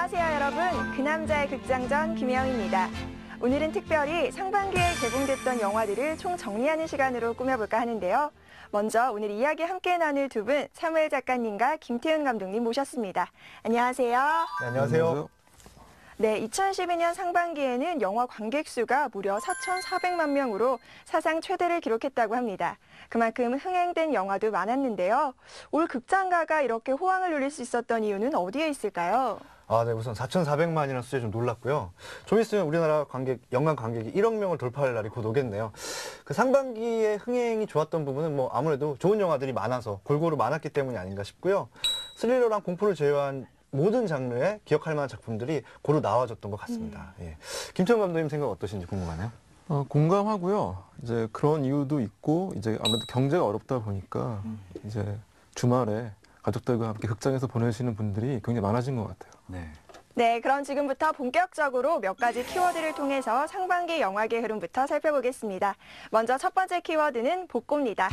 안녕하세요 여러분, 그 남자의 극장전 김혜영입니다. 오늘은 특별히 상반기에 개봉됐던 영화들을 총 정리하는 시간으로 꾸며볼까 하는데요. 먼저 오늘 이야기 함께 나눌 두 분, 사무엘 작가님과 김태훈 감독님 모셨습니다. 안녕하세요. 네, 안녕하세요. 네, 2012년 상반기에는 영화 관객 수가 무려 4,400만 명으로 사상 최대를 기록했다고 합니다. 그만큼 흥행된 영화도 많았는데요. 올 극장가가 이렇게 호황을 누릴 수 있었던 이유는 어디에 있을까요? 네, 우선 4,400만이라는 숫자에 좀 놀랐고요. 좀 있으면 우리나라 연간 관객이 1억 명을 돌파할 날이 곧 오겠네요. 그 상반기에 흥행이 좋았던 부분은 아무래도 좋은 영화들이 많아서 골고루 많았기 때문이 아닌가 싶고요. 스릴러랑 공포를 제외한 모든 장르에 기억할 만한 작품들이 고루 나와줬던 것 같습니다. 예. 김태훈 감독님 생각 어떠신지 궁금하네요. 공감하고요. 이제 그런 이유도 있고, 이제 아무래도 경제가 어렵다 보니까, 이제 주말에 가족들과 함께 극장에서 보내시는 분들이 굉장히 많아진 것 같아요. 네, 그럼 지금부터 본격적으로 몇 가지 키워드를 통해서 상반기 영화계 흐름부터 살펴보겠습니다. 먼저 첫 번째 키워드는 복고입니다.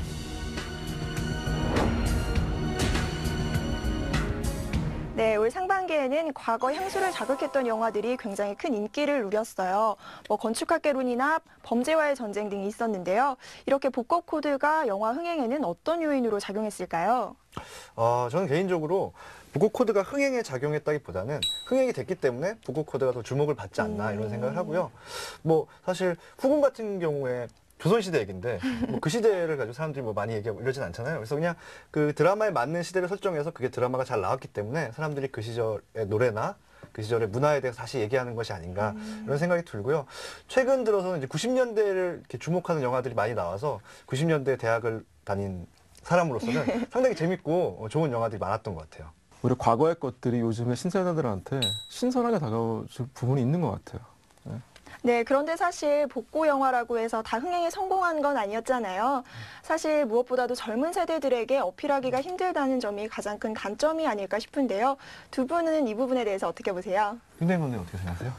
네, 올 상반기에는 과거 향수를 자극했던 영화들이 굉장히 큰 인기를 누렸어요. 건축학개론이나 범죄와의 전쟁 등이 있었는데요. 이렇게 복고 코드가 영화 흥행에는 어떤 요인으로 작용했을까요? 저는 개인적으로 복고 코드가 흥행에 작용했다기보다는 흥행이 됐기 때문에 복고 코드가 더 주목을 받지 않나 이런 생각을 하고요. 사실 후궁 같은 경우에 조선시대 얘기인데 그 시대를 가지고 사람들이 많이 얘기하고 이러진 않잖아요. 그래서 그냥 그 드라마에 맞는 시대를 설정해서 그게 드라마가 잘 나왔기 때문에 사람들이 그 시절의 노래나 그 시절의 문화에 대해서 다시 얘기하는 것이 아닌가 이런 생각이 들고요. 최근 들어서는 이제 90년대를 이렇게 주목하는 영화들이 많이 나와서 90년대 대학을 다닌 사람으로서는 상당히 재밌고 좋은 영화들이 많았던 것 같아요. 오히려 과거의 것들이 요즘에 신세대들한테 신선하게 다가올 부분이 있는 것 같아요. 네, 그런데 사실 복고 영화라고 해서 다 흥행에 성공한 건 아니었잖아요. 사실 무엇보다도 젊은 세대들에게 어필하기가 힘들다는 점이 가장 큰 단점이 아닐까 싶은데요. 두 분은 이 부분에 대해서 어떻게 보세요? 김태훈 감독님 어떻게 생각하세요?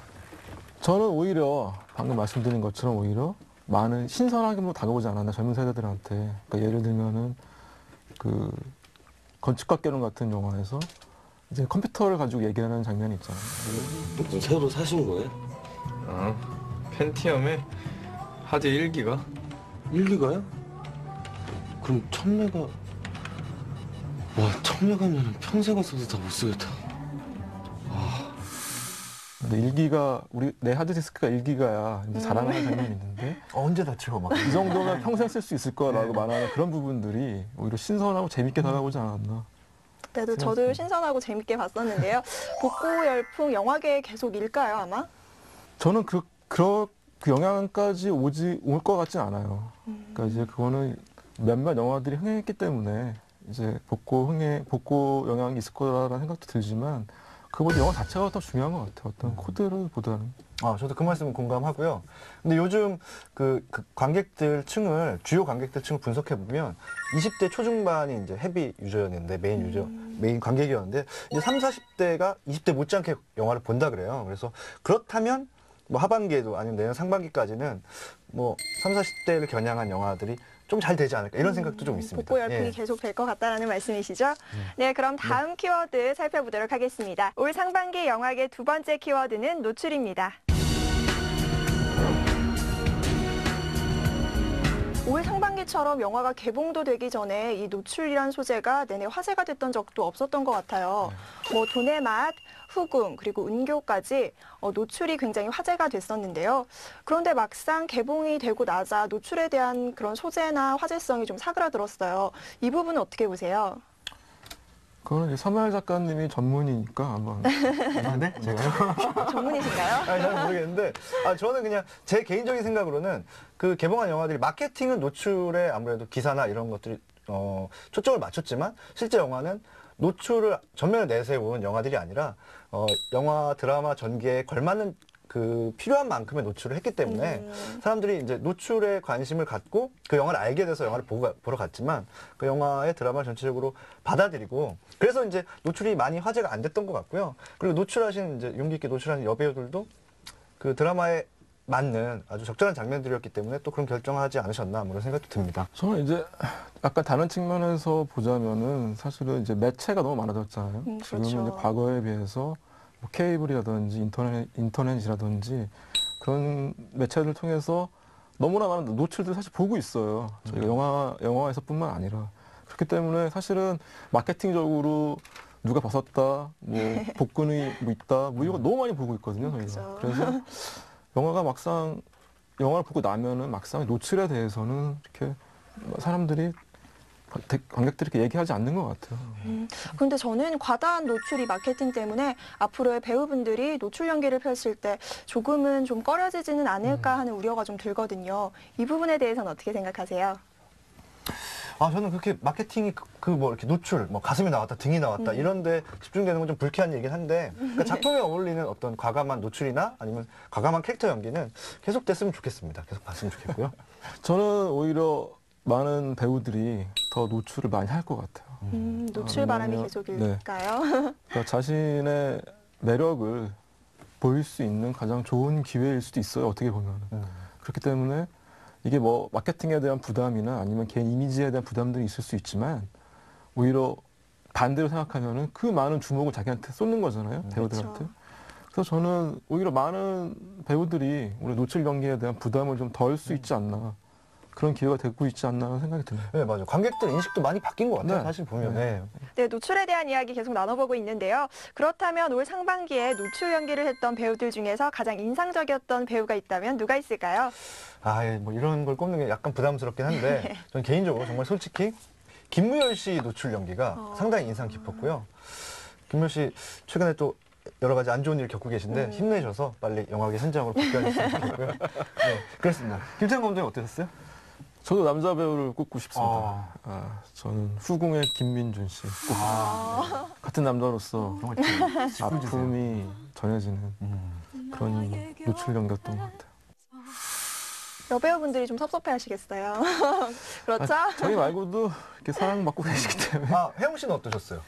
저는 오히려 방금 말씀드린 것처럼 오히려 많은 신선하게 다가오지 않았나 젊은 세대들한테. 그러니까 예를 들면은 그 건축학개론 같은 영화에서 이제 컴퓨터를 가지고 얘기하는 장면이 있잖아요. 새로 사신 거예요? 펜티엄에 하드 1기가? 1기가요? 그럼 1000메가... 와, 1000메가면 평생 써도 다 못 쓰겠다. 근데 1기가 내 하드디스크가 1기가야 이제 자랑하는 장면이 있는데 언제 다치고 막 이 정도면 평생 쓸 수 있을 거라고 말하는 그런 부분들이 오히려 신선하고 재밌게 다가오지 않았나. 네, 저도 신선하고 재밌게 봤었는데요. 복고 열풍 영화계에 계속 일까요, 아마? 저는 그 영향까지 올 것 같진 않아요. 그러니까 이제 그거는 몇몇 영화들이 흥행했기 때문에 이제 복고 영향이 있을 거라는 생각도 들지만 그보다 영화 자체가 더 중요한 것 같아요. 어떤 코드보다는. 저도 그 말씀은 공감하고요. 근데 요즘 그 주요 관객들 층을 분석해 보면 20대 초중반이 이제 헤비 유저였는데 메인 관객이었는데 이제 30, 40대가 20대 못지않게 영화를 본다 그래요. 그래서 그렇다면 하반기에도 아니면 내년 상반기까지는 30, 40대를 겨냥한 영화들이 좀 잘 되지 않을까 이런 생각도 좀 있습니다. 복고 열풍이 계속 될 것 같다는 말씀이시죠? 네, 그럼 다음 키워드 살펴보도록 하겠습니다. 올 상반기 영화계 두 번째 키워드는 노출입니다. 올 상반기처럼 영화가 개봉도 되기 전에 이 노출이란 소재가 내내 화제가 됐던 적도 없었던 것 같아요. 돈의 맛, 후궁, 그리고 은교까지 노출이 굉장히 화제가 됐었는데요. 그런데 막상 개봉이 되고 나자 노출에 대한 그런 소재나 화제성이 좀 사그라들었어요. 이 부분은 어떻게 보세요? 그거는 이제 사무엘 작가님이 전문이니까 한번. 네? 제가요? 전문이신가요? 잘 모르겠는데 저는 그냥 제 개인적인 생각으로는 그 개봉한 영화들이 마케팅은 노출에 아무래도 기사나 이런 것들이 초점을 맞췄지만 실제 영화는 노출을 전면에 내세운 영화들이 아니라 영화, 드라마, 전개에 걸맞는 그 필요한 만큼의 노출을 했기 때문에 사람들이 이제 노출에 관심을 갖고 그 영화를 알게 돼서 영화를 보러 갔지만 그 영화의 드라마 전체적으로 받아들이고 그래서 이제 노출이 많이 화제가 안 됐던 것 같고요. 그리고 노출하신 이제 용기 있게 노출하신 여배우들도 그 드라마에 맞는 아주 적절한 장면들이었기 때문에 또 그런 결정을 하지 않으셨나 그런 생각도 듭니다. 저는 이제 약간 다른 측면에서 보자면은 사실은 이제 매체가 너무 많아졌잖아요. 지금은 그렇죠. 이제 과거에 비해서 뭐 케이블이라든지 인터넷이라든지 그런 매체를 통해서 너무나 많은 노출들 사실 보고 있어요. 저희가 영화에서뿐만 아니라. 그렇기 때문에 사실은 마케팅적으로 누가 벗었다, 뭐 복근이 뭐 있다, 뭐 이런 거 너무 많이 보고 있거든요, 저희가. 그렇죠. 그래서 영화가 막상 영화를 보고 나면은 막상 노출에 대해서는 이렇게 사람들이 관객들이 이렇게 얘기하지 않는 것 같아요. 그런데 저는 과다한 노출이 마케팅 때문에 앞으로의 배우분들이 노출 연기를 펼칠 때 조금은 좀 꺼려지지는 않을까 하는 우려가 좀 들거든요. 이 부분에 대해서는 어떻게 생각하세요? 아, 저는 그렇게 마케팅이 뭐 이렇게 노출, 뭐 가슴이 나왔다, 등이 나왔다 이런데 집중되는 건 좀 불쾌한 얘기긴 한데 그러니까 작품에 어울리는 어떤 과감한 노출이나 아니면 과감한 캐릭터 연기는 계속 됐으면 좋겠습니다. 계속 봤으면 좋겠고요. 저는 오히려 많은 배우들이 더 노출을 많이 할 것 같아요. 노출 바람이 왜냐면- 계속일까요? 그러니까 자신의 매력을 보일 수 있는 가장 좋은 기회일 수도 있어요. 어떻게 보면. 그렇기 때문에 이게 뭐 마케팅에 대한 부담이나 아니면 개인 이미지에 대한 부담들이 있을 수 있지만 오히려 반대로 생각하면은 그 많은 주목을 자기한테 쏟는 거잖아요. 배우들한테. 그렇죠. 그래서 저는 오히려 많은 배우들이 우리 노출 연기에 대한 부담을 좀 덜 수 있지 않나. 그런 기회가 되고 있지 않나 하는 생각이 드네요. 네, 맞아요. 관객들 인식도 많이 바뀐 것 같아요. 네. 사실 보면. 네. 네. 네, 노출에 대한 이야기 계속 나눠보고 있는데요. 그렇다면 올 상반기에 노출 연기를 했던 배우들 중에서 가장 인상적이었던 배우가 있다면 누가 있을까요? 아, 예, 뭐 이런 걸 꼽는 게 약간 부담스럽긴 한데 저는 개인적으로 정말 솔직히 김무열 씨 노출 연기가 상당히 인상 깊었고요. 김무열 씨 최근에 또 여러 가지 안 좋은 일 겪고 계신데 힘내셔서 빨리 영화계 현장으로 복귀하셨으면 좋겠고요. 네, 그렇습니다. 김태형 감독님 어떠셨어요? 저도 남자 배우를 꼽고 싶습니다. 아. 저는 후궁의 김민준 씨. 꼭 같은 남자로서 정말 좀 짚어주세요. 아픔이 전해지는 그런 노출 연기였던 것 같아요. 여배우분들이 좀 섭섭해하시겠어요. 그렇죠? 저희 말고도 이렇게 사랑받고 계시기 때문에. 아, 혜영 씨는 어떠셨어요?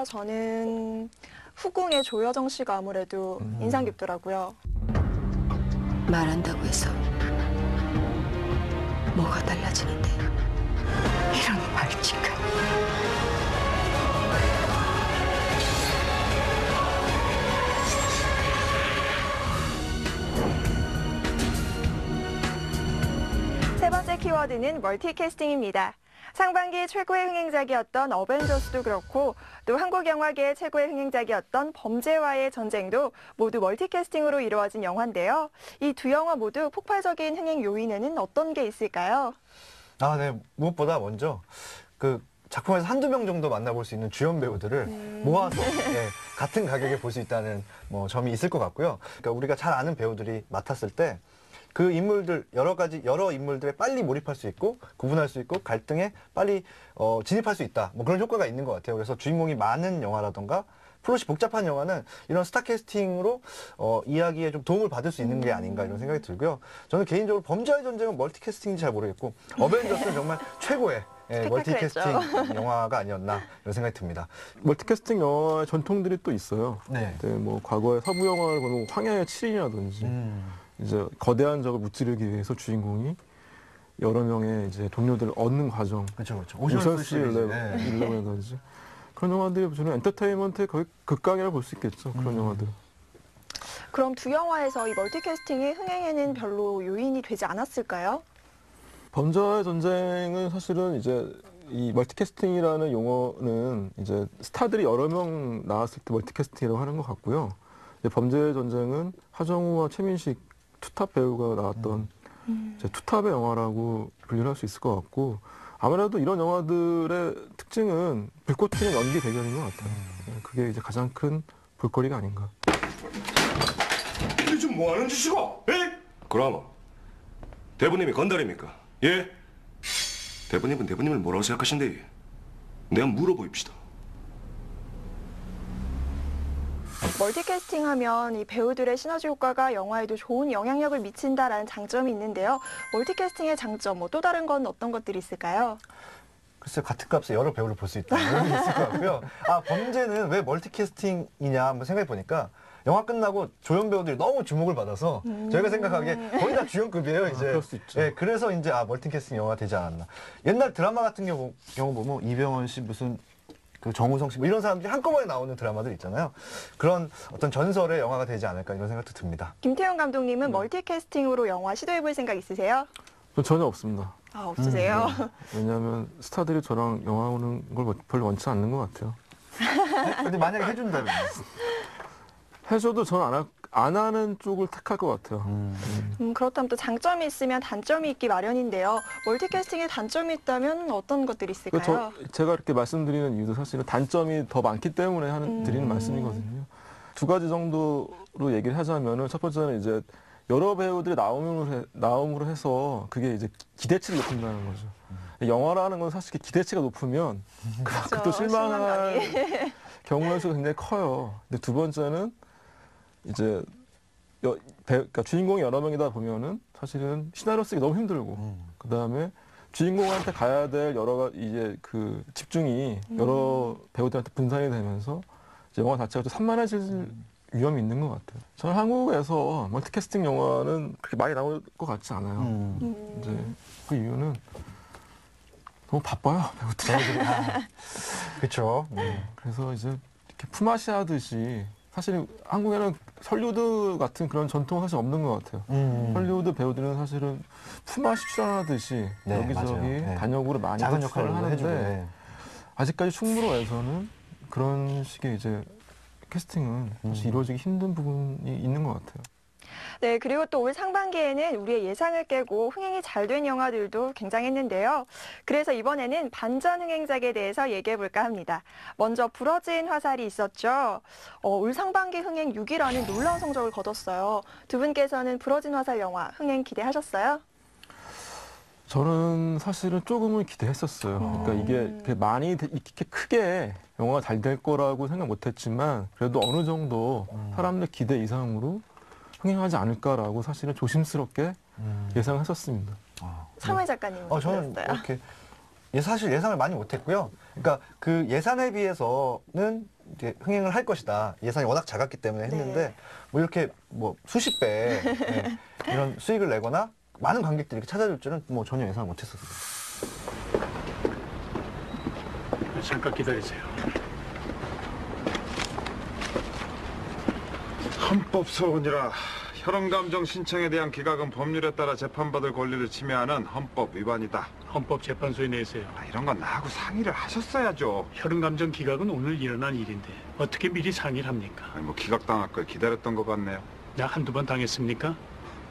저는 후궁의 조여정 씨가 아무래도 인상 깊더라고요. 말한다고 해서 뭐가 달라지는데 이런 발칙한 세 번째 키워드는 멀티캐스팅입니다. 상반기 최고의 흥행작이었던 어벤져스도 그렇고 또 한국 영화계의 최고의 흥행작이었던 범죄와의 전쟁도 모두 멀티캐스팅으로 이루어진 영화인데요. 이 두 영화 모두 폭발적인 흥행 요인에는 어떤 게 있을까요? 아, 네. 무엇보다 먼저 그 작품에서 한두 명 정도 만나볼 수 있는 주연 배우들을 모아서 예, 같은 가격에 볼 수 있다는 뭐 점이 있을 것 같고요. 그러니까 우리가 잘 아는 배우들이 맡았을 때 그 인물들 여러 인물들에 빨리 몰입할 수 있고 구분할 수 있고 갈등에 빨리 진입할 수 있다. 뭐 그런 효과가 있는 것 같아요. 그래서 주인공이 많은 영화라던가 플롯이 복잡한 영화는 이런 스타 캐스팅으로 이야기에 좀 도움을 받을 수 있는 게 아닌가 이런 생각이 들고요. 저는 개인적으로 범죄와의 전쟁은 멀티 캐스팅인지 잘 모르겠고 어벤져스는 정말 최고의 멀티 캐스팅 영화가 아니었나 이런 생각이 듭니다. 멀티캐스팅 영화의 전통들이 또 있어요. 네. 뭐 과거의 서부 영화를 보면 황야의 7인이라든지 이제 거대한 적을 무찌르기 위해서 주인공이 여러 명의 이제 동료들을 얻는 과정. 그렇죠, 그렇죠. 오션스 시리즈. 11이라든지 그런 영화들이 저는 엔터테인먼트의 거의 극강이라고 볼 수 있겠죠. 그런 영화들. 그럼 두 영화에서 이 멀티캐스팅이 흥행에는 별로 요인이 되지 않았을까요? 범죄와의 전쟁은 사실은 이제 이 멀티캐스팅이라는 용어는 이제 스타들이 여러 명 나왔을 때 멀티캐스팅이라고 하는 것 같고요. 이제 범죄의 전쟁은 하정우와 최민식 투탑 배우가 나왔던 이제 투탑의 영화라고 분류할 수 있을 것 같고 아무래도 이런 영화들의 특징은 불꽃 튀는 연기 대결인 것 같아요. 그게 이제 가장 큰 볼거리가 아닌가. 이게 지금 뭐 하는 짓이고? 예? 그럼 대부님이 건달입니까? 예? 대부님은 대부님을 뭐라고 생각하신대? 내가 물어보입시다. 멀티캐스팅 하면 이 배우들의 시너지 효과가 영화에도 좋은 영향력을 미친다라는 장점이 있는데요. 멀티캐스팅의 장점, 뭐 또 다른 건 어떤 것들이 있을까요? 글쎄요, 같은 값에 여러 배우를 볼 수 있다. 이런 게 있을 것 같고요. 아, 범죄는 왜 멀티캐스팅이냐 한번 생각해 보니까 영화 끝나고 조연 배우들이 너무 주목을 받아서 저희가 생각하기에 거의 다 주연급이에요, 이제. 그럴 수 있죠. 예, 그래서 이제 멀티캐스팅 영화가 되지 않았나. 옛날 드라마 같은 경우 보면 이병헌 씨 무슨 그 정우성 씨, 뭐 이런 사람들이 한꺼번에 나오는 드라마들 있잖아요. 그런 어떤 전설의 영화가 되지 않을까 이런 생각도 듭니다. 김태형 감독님은 멀티캐스팅으로 영화 시도해볼 생각 있으세요? 전 전혀 없습니다. 아, 없으세요? 왜냐하면 스타들이 저랑 영화 오는 걸 별로 원치 않는 것 같아요. 근데 만약에 해준다면 해줘도 저는 안 하는 쪽을 택할 것 같아요. 그렇다면 또 장점이 있으면 단점이 있기 마련인데요. 멀티캐스팅에 단점이 있다면 어떤 것들이 있을까요? 제가 이렇게 말씀드리는 이유도 사실은 단점이 더 많기 때문에 드리는 말씀이거든요. 두 가지 정도로 얘기를 하자면은 첫 번째는 이제 여러 배우들이 나옴으로 해서 그게 이제 기대치를 높인다는 거죠. 영화라는 건 사실 기대치가 높으면 그만큼 또 실망할 경우의 수가 굉장히 커요. 근데 두 번째는 이제 그러니까 주인공이 여러 명이다 보면은 사실은 시나리오 쓰기 너무 힘들고 그 다음에 주인공한테 가야 될 여러 가지 이제 그 집중이 여러 배우들한테 분산이 되면서 이제 영화 자체가 좀 산만해질 위험이 있는 것 같아요. 저는 한국에서 멀티캐스팅 영화는 그렇게 많이 나올 것 같지 않아요. 이제 그 이유는 너무 바빠요, 배우들이. 그렇죠. 그래서 이제 이렇게 품앗이 하듯이 사실 한국에는 헐리우드 같은 그런 전통은 사실 없는 것 같아요. 헐리우드 배우들은 사실은 품앗이 출연하듯이 네, 여기저기 맞아요. 네. 단역으로 많이 작은 출연을 역할을 해주고. 하는데 네. 아직까지 충무로에서는 그런 식의 이제 캐스팅은 사실 이루어지기 힘든 부분이 있는 것 같아요. 네, 그리고 또 올 상반기에는 우리의 예상을 깨고 흥행이 잘 된 영화들도 굉장했는데요. 그래서 이번에는 반전 흥행작에 대해서 얘기해 볼까 합니다. 먼저 부러진 화살이 있었죠. 올 상반기 흥행 6위라는 놀라운 성적을 거뒀어요. 두 분께서는 부러진 화살 영화 흥행 기대하셨어요? 저는 사실은 조금은 기대했었어요. 그러니까 이게 많이 이렇게 크게 영화가 잘 될 거라고 생각 못했지만 그래도 어느 정도 사람들 기대 이상으로 흥행하지 않을까라고 사실은 조심스럽게 예상했었습니다. 사회 작가님은 저는 어떠셨어요? 이렇게 사실 예상을 많이 못했고요. 그러니까 그 예산에 비해서는 이제 흥행을 할 것이다. 예산이 워낙 작았기 때문에 했는데 네. 뭐 이렇게 뭐 수십 배 이런 수익을 내거나 많은 관객들이 이렇게 찾아줄 줄은 뭐 전혀 예상을 못했었어요. 잠깐 기다리세요. 헌법소원이라 혈흔감정 신청에 대한 기각은 법률에 따라 재판받을 권리를 침해하는 헌법 위반이다. 헌법재판소에 내세요. 이런 건 나하고 상의를 하셨어야죠. 혈흔감정 기각은 오늘 일어난 일인데 어떻게 미리 상의를 합니까? 아니 뭐 기각당할 걸 기다렸던 것 같네요. 내가 한두 번 당했습니까?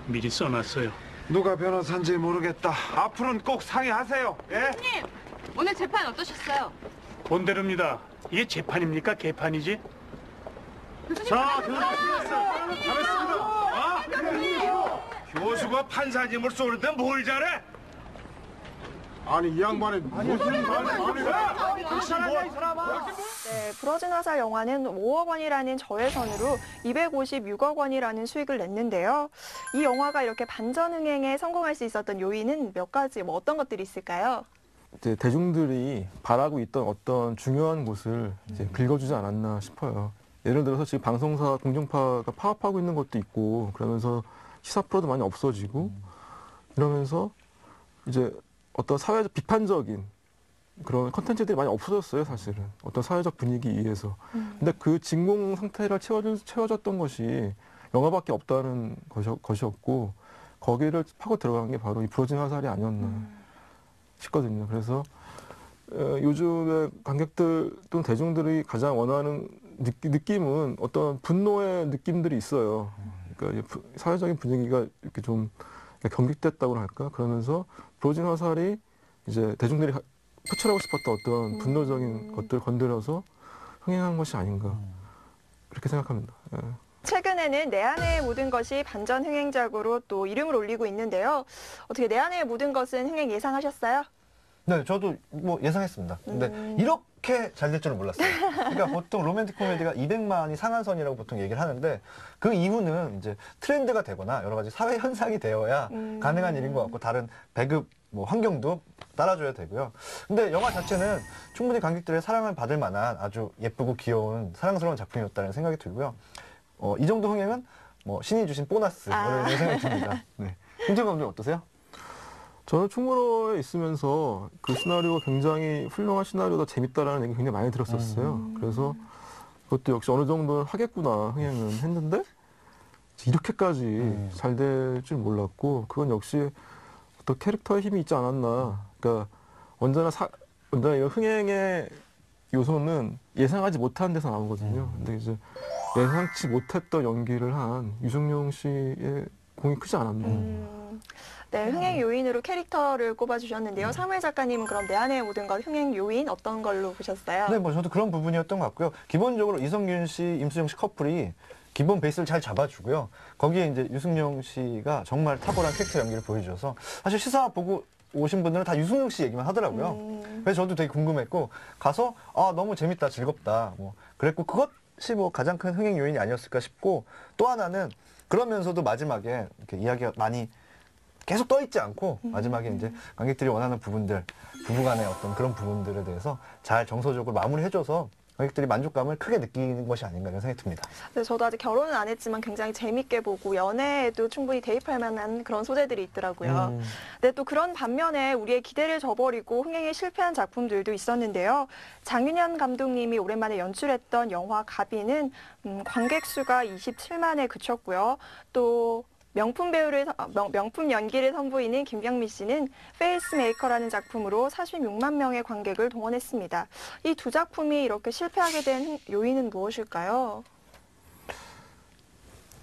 미리 써놨어요. 누가 변호사인지 모르겠다. 앞으로는 꼭 상의하세요. 예? 교수님, 오늘 재판 어떠셨어요? 본대로입니다. 이게 재판입니까? 개판이지? 교수님, 자, 잘했습니다. 교수가 판사님을 쏘는데 뭘 잘해? 아니 이 양반이 무슨 네, 부러진 화살 영화는 5억 원이라는 저예산으로 256억 원이라는 수익을 냈는데요. 이 영화가 이렇게 반전 흥행에 성공할 수 있었던 요인은 몇 가지, 뭐 어떤 것들이 있을까요? 이제 대중들이 바라고 있던 어떤 중요한 곳을 이제 긁어주지 않았나 싶어요. 예를 들어서 지금 방송사 공중파가 파업하고 있는 것도 있고 그러면서 시사 프로도 많이 없어지고 이러면서 이제 어떤 사회적 비판적인 그런 컨텐츠들이 많이 없어졌어요, 사실은. 어떤 사회적 분위기에 의해서. 근데 그 진공 상태를 채워줬던 것이 영화밖에 없다는 것이었고 거기를 파고 들어간 게 바로 이 부러진 화살이 아니었나 싶거든요. 그래서 요즘에 관객들 또는 대중들이 가장 원하는 느낌은 어떤 분노의 느낌들이 있어요. 그러니까 사회적인 분위기가 이렇게 좀 경직됐다고 할까? 그러면서 부러진 화살이 이제 대중들이 표출하고 싶었던 어떤 분노적인 것들을 건드려서 흥행한 것이 아닌가 그렇게 생각합니다. 예. 최근에는 내 안의 모든 것이 반전 흥행작으로 또 이름을 올리고 있는데요. 어떻게 내 안의 모든 것은 흥행 예상하셨어요? 네, 저도 뭐 예상했습니다. 근데 이렇게 잘 될 줄은 몰랐어요. 그러니까 보통 로맨틱 코미디가 200만이 상한선이라고 보통 얘기를 하는데 그 이후는 이제 트렌드가 되거나 여러 가지 사회 현상이 되어야 가능한 일인 것 같고 다른 배급 뭐 환경도 따라줘야 되고요. 근데 영화 자체는 충분히 관객들의 사랑을 받을 만한 아주 예쁘고 귀여운 사랑스러운 작품이었다는 생각이 들고요. 이 정도 흥행은 뭐 신이 주신 보너스 이런 생각이 듭니다. 네. 김태형 감독님 어떠세요? 저는 충무로에 있으면서 그 시나리오가 굉장히 훌륭한 시나리오다, 재밌다라는 얘기 굉장히 많이 들었었어요. 그래서 그것도 역시 어느 정도는 하겠구나, 흥행은 했는데 이렇게까지 잘 될 줄 몰랐고, 그건 역시 어떤 캐릭터의 힘이 있지 않았나. 그러니까 언제나 이런 흥행의 요소는 예상하지 못한 데서 나오거든요. 근데 이제 예상치 못했던 연기를 한 유승용 씨의 공이 크지 않았나. 네, 흥행 요인으로 캐릭터를 꼽아주셨는데요. 사무엘 작가님은 그럼 내 안의 모든 것 흥행 요인 어떤 걸로 보셨어요? 네, 뭐 저도 그런 부분이었던 것 같고요. 기본적으로 이성균 씨, 임수정 씨 커플이 기본 베이스를 잘 잡아주고요. 거기에 이제 유승용 씨가 정말 탁월한 캐릭터 연기를 보여주셔서 사실 시사 보고 오신 분들은 다 유승용 씨 얘기만 하더라고요. 그래서 저도 되게 궁금했고 가서 너무 재밌다, 즐겁다 뭐 그랬고, 그것이 뭐 가장 큰 흥행 요인이 아니었을까 싶고, 또 하나는 그러면서도 마지막에 이렇게 이야기가 많이 계속 떠 있지 않고 마지막에 이제 관객들이 원하는 부분들, 부부간의 어떤 그런 부분들에 대해서 잘 정서적으로 마무리해줘서 관객들이 만족감을 크게 느끼는 것이 아닌가 이런 생각이 듭니다. 네, 저도 아직 결혼은 안 했지만 굉장히 재밌게 보고 연애에도 충분히 대입할 만한 그런 소재들이 있더라고요. 근데 또 그런 반면에 우리의 기대를 저버리고 흥행에 실패한 작품들도 있었는데요. 장윤현 감독님이 오랜만에 연출했던 영화 가비는 관객 수가 27만에 그쳤고요. 또 명품 연기를 선보이는 김병미 씨는 페이스메이커라는 작품으로 46만 명의 관객을 동원했습니다. 이 두 작품이 이렇게 실패하게 된 요인은 무엇일까요?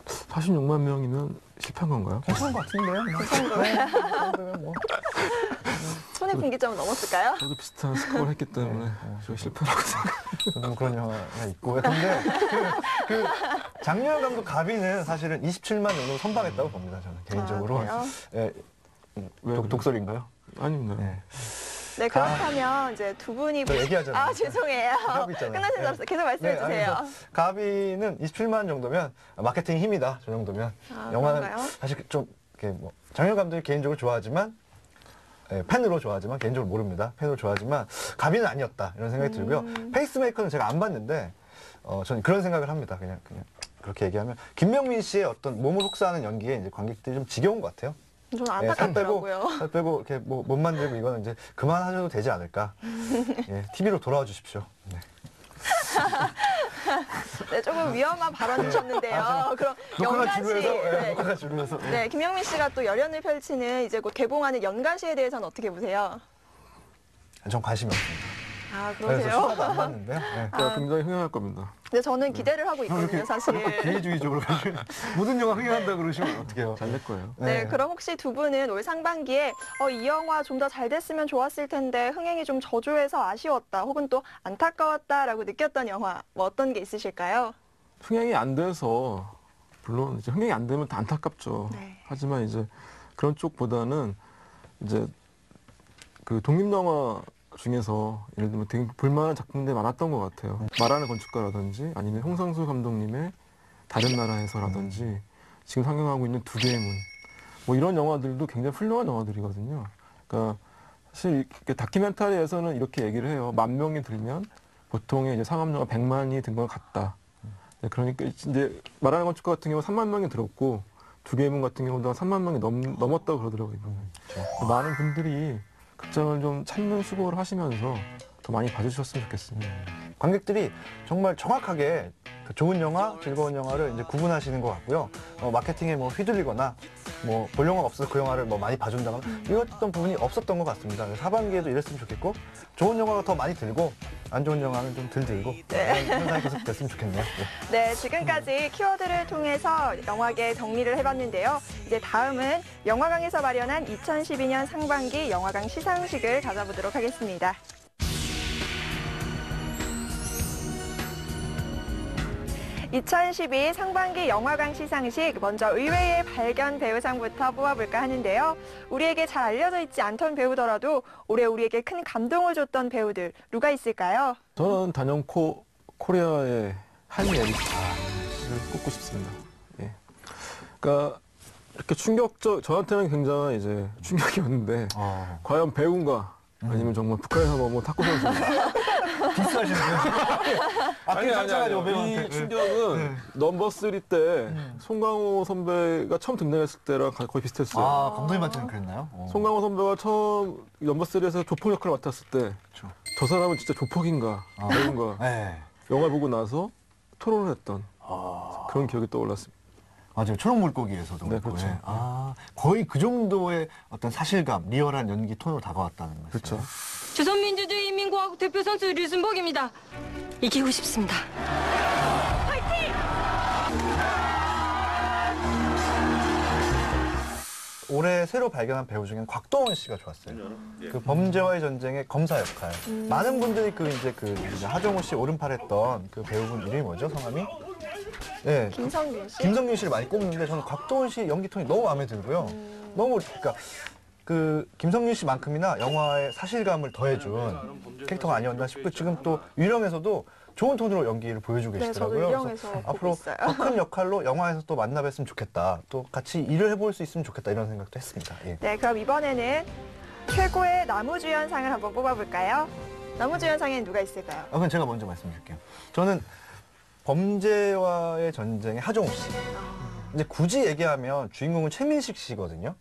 46만 명이면 실패한 건가요? 괜찮은 것 같은데요? 괜찮은 거예요? 뭐. 손해 분기점은 넘었을까요? 저도 비슷한 스코어를 했기 때문에 저 실패라고 생각해요. 저도 그런 영화가 있고. 근데 그 장윤현 감독 가비는 사실은 27만 정도 선방했다고 봅니다. 저는 개인적으로. 그래요? 예, 독설인가요? 아닙니다. 네. 네, 그렇다면 이제 두 분이 저 얘기하잖아요. 아, 죄송해요. 가비 있잖아요. 끝나신 줄 알았어요. 계속 말씀해 주세요. 가비는 27만 정도면 마케팅 힘이다. 저 정도면. 영화는 그런가요? 사실 좀 이렇게 뭐 장윤현 감독이 개인적으로 좋아하지만, 팬으로 좋아하지만, 개인적으로 모릅니다. 팬으로 좋아하지만 가비는 아니었다 이런 생각이 들고요. 페이스메이커는 제가 안 봤는데 저는 그런 생각을 합니다. 그냥 그렇게 얘기하면 김명민 씨의 어떤 몸을 혹사하는 연기에 이제 관객들이 좀 지겨운 것 같아요. 저는 안타깝더라고요. 살 빼고 이렇게 뭐 못 만들고 이거는 이제 그만하셔도 되지 않을까. 예, TV로 돌아와 주십시오. 네. 네, 조금 위험한 발언이셨는데요. 그럼 연가시, 녹화가 주루해서. 네, 김영민 씨가 또 열연을 펼치는 이제 곧 개봉하는 연가시에 대해서는 어떻게 보세요? 전 관심이 없습니다. 아, 그래서 그러세요? 수다도 안 봤는데요. 네. 굉장히 흥행할 겁니다. 근데 저는 기대를 하고 있거든요, 사실. 개인주의적으로 모든 영화 흥행한다 그러시면 어떡해요? 잘 될 거예요. 네, 그럼 혹시 두 분은 올 상반기에 이 영화 좀 더 잘 됐으면 좋았을 텐데 흥행이 좀 저조해서 아쉬웠다, 혹은 또 안타까웠다라고 느꼈던 영화 뭐 어떤 게 있으실까요? 흥행이 안 돼서, 물론 이제 흥행이 안 되면 다 안타깝죠. 네. 하지만 이제 그런 쪽보다는 이제 그 독립영화 중에서 예를 들면 되게 볼만한 작품들이 많았던 것 같아요. 말하는 건축가라든지 아니면 홍상수 감독님의 다른 나라에서라든지 지금 상영하고 있는 두 개의 문, 뭐 이런 영화들도 굉장히 훌륭한 영화들이거든요. 그러니까 사실 이렇게 다큐멘터리에서는 이렇게 얘기를 해요. 10,000명이 들면 보통의 이제 상업영화 100만이 든 것 같다. 네, 그러니까 이제 말하는 건축가 같은 경우 3만 명이 들었고 두 개의 문 같은 경우도 한 3만 명이 넘었다고 그러더라고요. 많은 분들이 극장을 좀 찾는 수고를 하시면서 더 많이 봐주셨으면 좋겠습니다. 관객들이 정말 정확하게 그 좋은 영화, 즐거운 영화를 이제 구분하시는 것 같고요. 마케팅에 뭐 휘둘리거나 뭐 볼 영화가 없어서 그 영화를 뭐 많이 봐준다거나 이랬던 부분이 없었던 것 같습니다. 그래서 하반기에도 이랬으면 좋겠고, 좋은 영화가 더 많이 들고 안 좋은 영화는 좀 덜 들고 그런 현상이 계속 됐으면 좋겠네요. 네, 지금까지 키워드를 통해서 영화계 정리를 해봤는데요. 이제 다음은 영화강에서 마련한 2012년 상반기 영화강 시상식을 가져보도록 하겠습니다. (2012) 상반기 영화강 시상식, 먼저 의외의 발견 배우상부터 뽑아볼까 하는데요. 우리에게 잘 알려져 있지 않던 배우더라도 올해 우리에게 큰 감동을 줬던 배우들 누가 있을까요? 저는 단연코 코리아의 한이 에리스를 꼽고 싶습니다. 예. 그러니까 이렇게 저한테는 굉장히 이제 충격이었는데 과연 배우인가 아니면 정말 북한에서 넘어온 탁구 선수인가. 하시는데요? 아니, 이 이 충격은 넘버 3 때 송강호 선배가 처음 등장했을 때랑 거의 비슷했어요. 아, 감독님한테는 그랬나요? 송강호 선배가 처음 넘버 3에서 조폭 역할을 맡았을 때 저 사람은 진짜 조폭인가 배우인가 네. 영화 보고 나서 토론을 했던 그런 기억이 떠올랐습니다. 맞아요. 초록 물고기에서도. 네, 그렇고, 그렇죠. 예. 아, 거의 그 정도의 어떤 사실감, 리얼한 연기 톤으로 다가왔다는 말씀. 그렇죠. 조선민주주의인민공화국 대표 선수 류순복입니다. 이기고 싶습니다. 올해 새로 발견한 배우 중엔 곽도원 씨가 좋았어요. 그 범죄와의 전쟁의 검사 역할. 많은 분들이 이제 하정우 씨 오른팔 했던 그 배우분 이름이 뭐죠? 성함이? 네. 김성균 씨. 김성균 씨를 많이 꼽는데 저는 곽도원 씨 연기 톤이 너무 마음에 들고요. 너무 그러니까 그 김성균 씨만큼이나 영화의 사실감을 더해준 캐릭터가 아니었나 싶고 지금 또 유령에서도 좋은 톤으로 연기를 보여주고 네, 계시더라고요. 저도 유령에서 그래서 보고 앞으로 있어요. 더 큰 역할로 영화에서 또 만나 뵀으면 좋겠다. 또 같이 일을 해볼 수 있으면 좋겠다 이런 생각도 했습니다. 예. 네, 그럼 이번에는 최고의 남우주연상을 한번 뽑아볼까요? 남우주연상에는 누가 있을까요? 그럼 제가 먼저 말씀드릴게요. 저는 범죄와의 전쟁의 하정우 씨. 이제 굳이 얘기하면 주인공은 최민식 씨거든요.